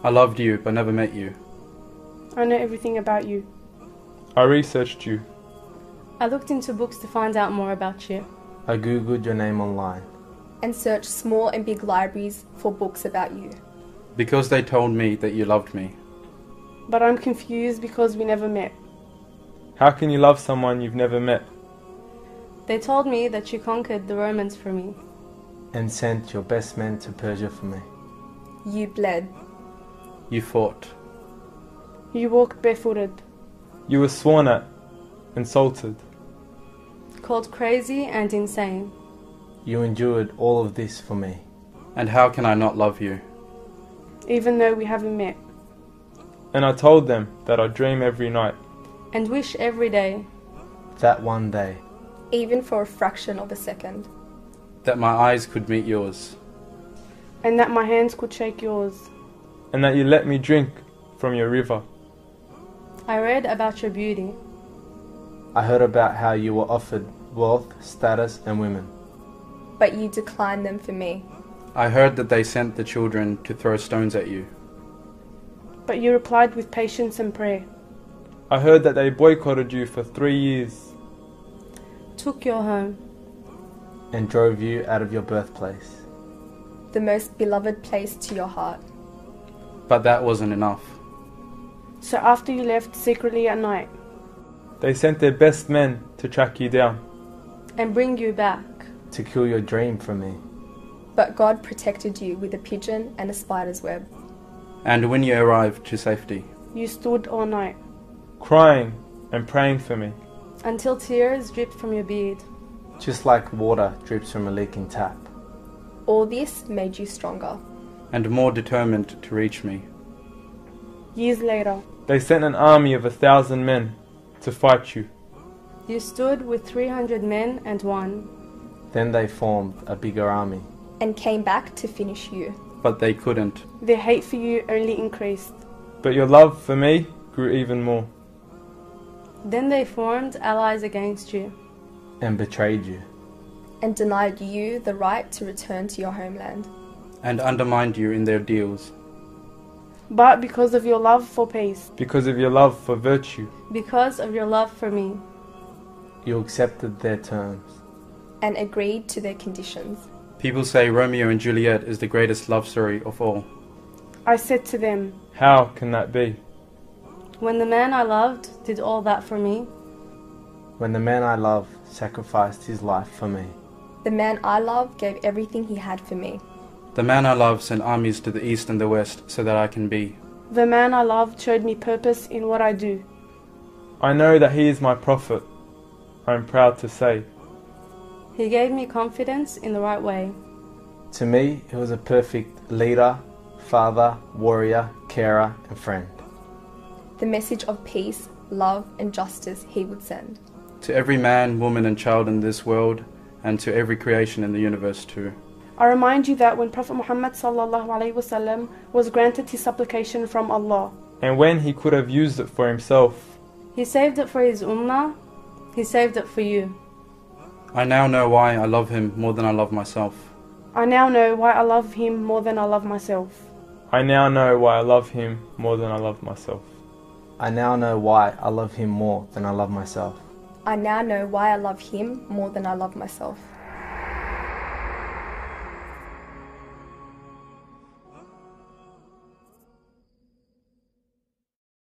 I loved you but never met you. I know everything about you. I researched you. I looked into books to find out more about you. I googled your name online. And searched small and big libraries for books about you. Because they told me that you loved me. But I'm confused because we never met. How can you love someone you've never met? They told me that you conquered the Romans for me. And sent your best men to Persia for me. You bled. You fought. You walked barefooted. You were sworn at, insulted. Called crazy and insane. You endured all of this for me. And how can I not love you? Even though we haven't met. And I told them that I dream every night. And wish every day. That one day. Even for a fraction of a second. That my eyes could meet yours. And that my hands could shake yours. And that you let me drink from your river. I read about your beauty. I heard about how you were offered wealth, status, and women. But you declined them for me. I heard that they sent the children to throw stones at you. But you replied with patience and prayer. I heard that they boycotted you for 3 years. Took your home. And drove you out of your birthplace. The most beloved place to your heart. But that wasn't enough. So after you left secretly at night. They sent their best men to track you down. And bring you back. To kill your dream from me. But God protected you with a pigeon and a spider's web. And when you arrived to safety. You stood all night. Crying and praying for me. Until tears dripped from your beard. Just like water drips from a leaking tap. All this made you stronger. And more determined to reach me. Years later. They sent an army of 1,000 men to fight you. You stood with 300 men and won. Then they formed a bigger army. And came back to finish you. But they couldn't. Their hate for you only increased. But your love for me grew even more. Then they formed allies against you. And betrayed you. And denied you the right to return to your homeland. And undermined you in their deals. But because of your love for peace. Because of your love for virtue. Because of your love for me. You accepted their terms. And agreed to their conditions. People say Romeo and Juliet is the greatest love story of all. I said to them, how can that be? When the man I loved did all that for me. When the man I love sacrificed his life for me. The man I love gave everything he had for me. The man I love sent armies to the east and the west so that I can be. The man I loved showed me purpose in what I do. I know that he is my prophet. I am proud to say. He gave me confidence in the right way. To me, he was a perfect leader, father, warrior, carer, and friend. The message of peace, love, and justice he would send. To every man, woman, and child in this world, and to every creation in the universe too. I remind you that when Prophet Muhammad ﷺ was granted his supplication from Allah, and when he could have used it for himself, he saved it for his ummah, he saved it for you. I now know why I love him more than I love myself. I now know why I love him more than I love myself. I now know why I love him more than I love myself. I now know why I love him more than I love myself. I now know why I love him more than I love myself.